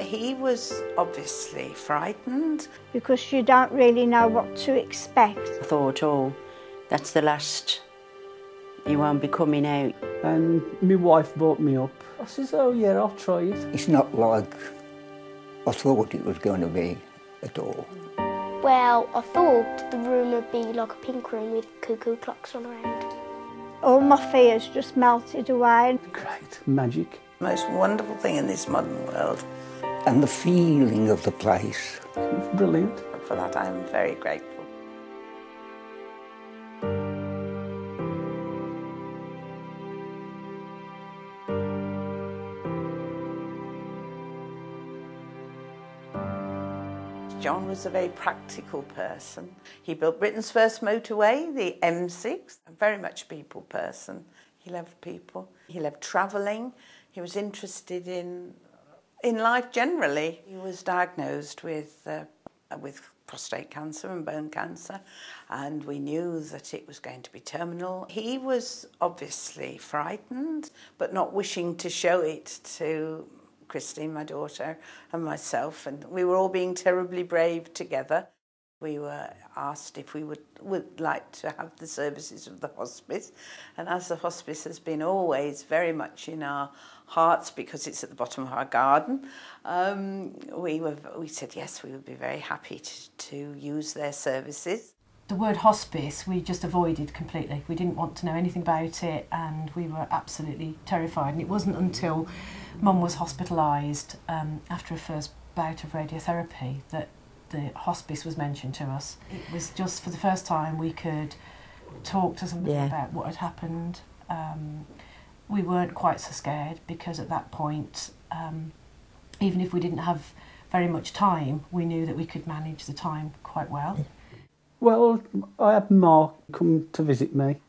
He was obviously frightened. Because you don't really know what to expect. I thought, oh, that's the last. He won't be coming out. And my wife brought me up. I says, oh yeah, I'll try it. It's not like I thought it was going to be at all. Well, I thought the room would be like a pink room with cuckoo clocks on around. All my fears just melted away. Great, magic. Most wonderful thing in this modern world. And the feeling of the place. It was brilliant. For that I'm very grateful. John was a very practical person. He built Britain's first motorway, the M6, a very much a people person. He loved people. He loved travelling. He was interested in life generally. He was diagnosed with prostate cancer and bone cancer, and we knew that it was going to be terminal. He was obviously frightened, but not wishing to show it to Christine, my daughter, and myself, and we were all being terribly brave together. We were asked if we would like to have the services of the hospice, and as the hospice has been always very much in our hearts because it's at the bottom of our garden, we said yes, we would be very happy to use their services. The word hospice we just avoided completely. We didn't want to know anything about it, and we were absolutely terrified. And it wasn't until Mum was hospitalised after her first bout of radiotherapy that the hospice was mentioned to us. It was just for the first time we could talk to somebody about what had happened. We weren't quite so scared because at that point, even if we didn't have very much time, we knew that we could manage the time quite well. Well, I had Mark come to visit me.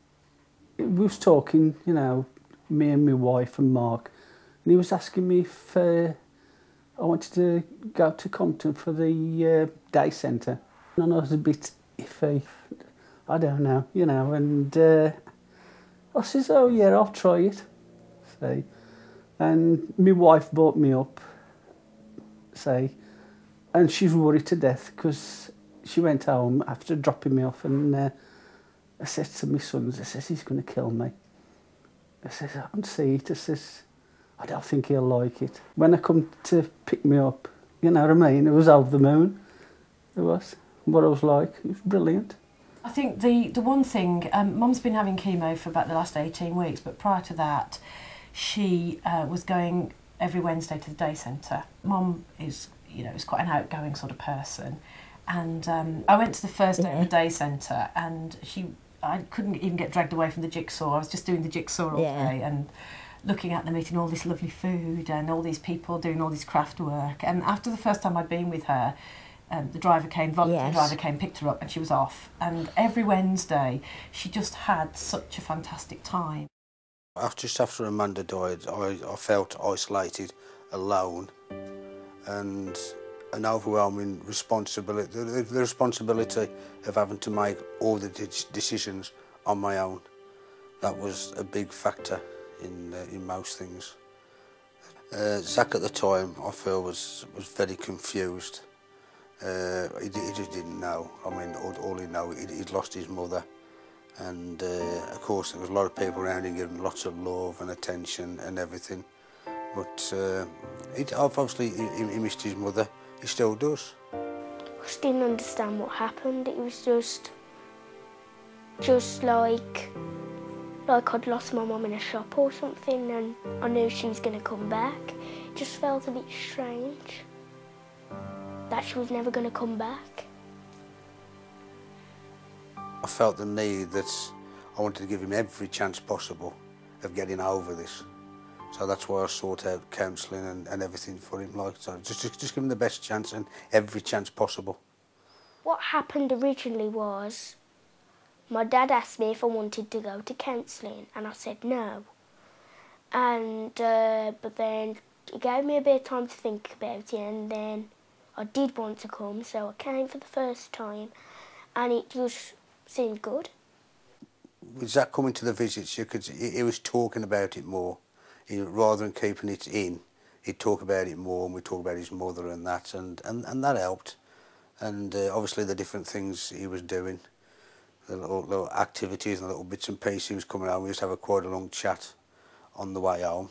We was talking, you know, me and my wife and Mark, and he was asking me if I wanted to go to Compton for the day centre. And I was a bit iffy, I don't know, you know, and I says, oh yeah, I'll try it. See, and my wife brought me up, say, and she's worried to death because she went home after dropping me off, and I said to my sons, I says, he's going to kill me. I says, I can see it. I says, I don't think he'll like it. When I come to pick me up, you know what I mean, it was over the moon. It was. What I was like, it was brilliant. I think the one thing, Mum's been having chemo for about the last 18 weeks, but prior to that, she was going every Wednesday to the day centre. Mum is, you know, is quite an outgoing sort of person. And I went to the first day of the day centre, and I couldn't even get dragged away from the jigsaw. I was just doing the jigsaw all day and looking at them eating all this lovely food and all these people doing all this craft work. And after the first time I'd been with her, the driver came, voluntary driver came, picked her up, and she was off. And every Wednesday, she just had such a fantastic time. Just after Amanda died, I felt isolated, alone, and an overwhelming responsibility, the responsibility of having to make all the decisions on my own. That was a big factor in most things. Zach at the time, I feel, was very confused. He just didn't know. I mean, all he knew, he'd lost his mother, and of course there was a lot of people around him giving lots of love and attention and everything. But obviously he missed his mother. He still does. I just didn't understand what happened. It was just like I'd lost my mum in a shop or something, and I knew she was going to come back. It just felt a bit strange that she was never going to come back. I felt the need that I wanted to give him every chance possible of getting over this. So that's why I sought out counselling and everything for him. Like, so just give him the best chance and every chance possible. What happened originally was my dad asked me if I wanted to go to counselling, and I said no. And but then he gave me a bit of time to think about it, and then I did want to come, so I came for the first time, and it just seemed good. With Zach coming to the visits, he was talking about it more. Rather than keeping it in, he'd talk about it more, and we'd talk about his mother and that, and that helped. And obviously the different things he was doing, the little activities and little bits and pieces he was coming home. We used to have quite a long chat on the way home.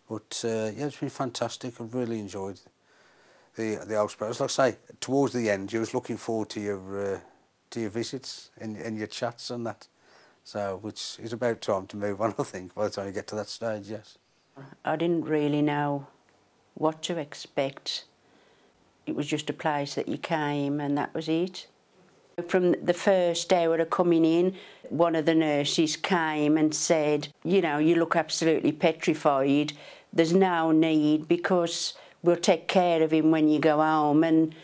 But yeah, it's been fantastic. I've really enjoyed the hospice. Like I say, towards the end, you was looking forward to your visits and your chats and that. So, which is about time to move on, I think, by the time you get to that stage, yes. I didn't really know what to expect. It was just a place that you came and that was it. From the first hour of coming in, one of the nurses came and said, you know, you look absolutely petrified. There's no need because we'll take care of him when you go home, and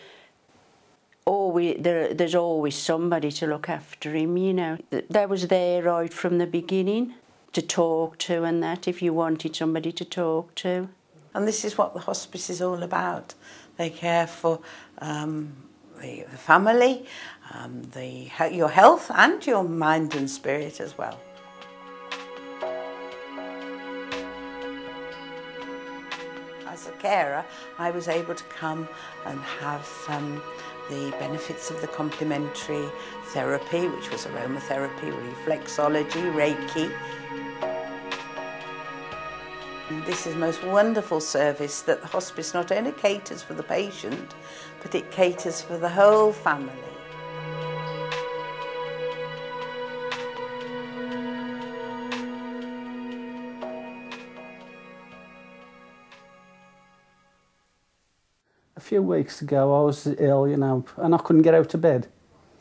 there's always somebody to look after him, you know. They was there right from the beginning to talk to and that, if you wanted somebody to talk to. And this is what the hospice is all about. They care for the family, your health and your mind and spirit as well. As a carer, I was able to come and have the benefits of the complementary therapy, which was aromatherapy, reflexology, Reiki. And this is the most wonderful service that the hospice not only caters for the patient, but it caters for the whole family. A few weeks ago I was ill, you know, and I couldn't get out of bed.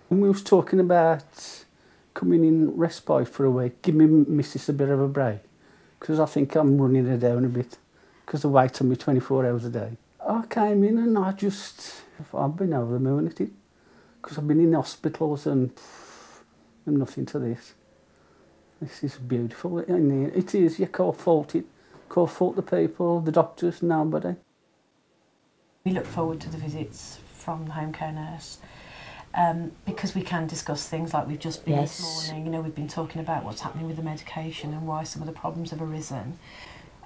And we was talking about coming in respite for a week, give me missus a bit of a break, because I think I'm running her down a bit, because I wait on me 24 hours a day. I came in and I've been over the moon at it, because I've been in hospitals and nothing to this. This is beautiful. It is. You can't fault it. Can't fault the people, the doctors, nobody. We look forward to the visits from the home care nurse because we can discuss things like we've just been this morning. You know, we've been talking about what's happening with the medication and why some of the problems have arisen.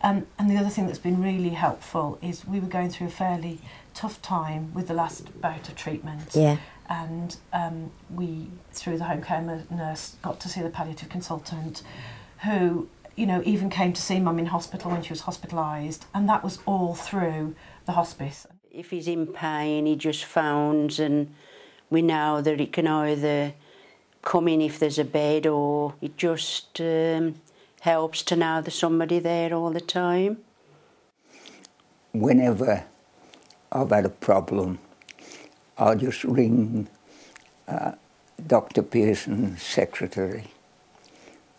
And the other thing that's been really helpful is we were going through a fairly tough time with the last bout of treatment. Yeah. And we, through the home care nurse, got to see the palliative consultant who, you know, even came to see Mum in hospital when she was hospitalised, and that was all through the hospice. If he's in pain, he just phones, and we know that it can either come in if there's a bed, or it just helps to know there's somebody there all the time. Whenever I've had a problem, I'll just ring Dr. Pearson's secretary,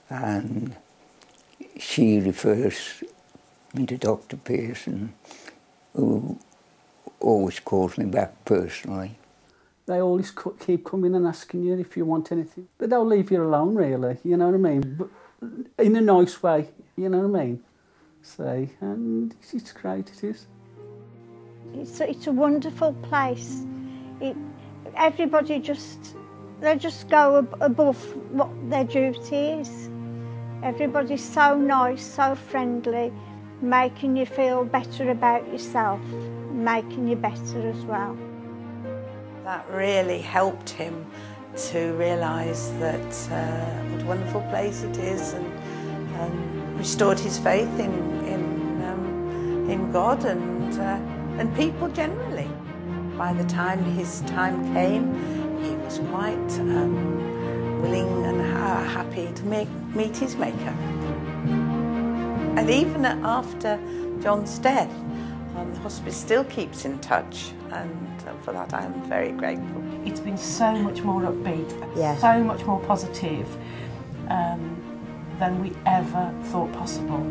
and she refers me to Dr. Pearson, who always calls me back personally. They always keep coming and asking you if you want anything. But they'll leave you alone, really, you know what I mean? But in a nice way, you know what I mean? Say, and it's great, it is. It's a wonderful place. Everybody they just go above what their duty is. Everybody's so nice, so friendly, making you feel better about yourself, making you better as well. That really helped him to realise that what a wonderful place it is, and restored his faith in God and people generally. By the time his time came, he was quite willing and happy to meet his Maker. And even after John's death, the hospice still keeps in touch, and for that I am very grateful. It's been so much more upbeat, so much more positive than we ever thought possible.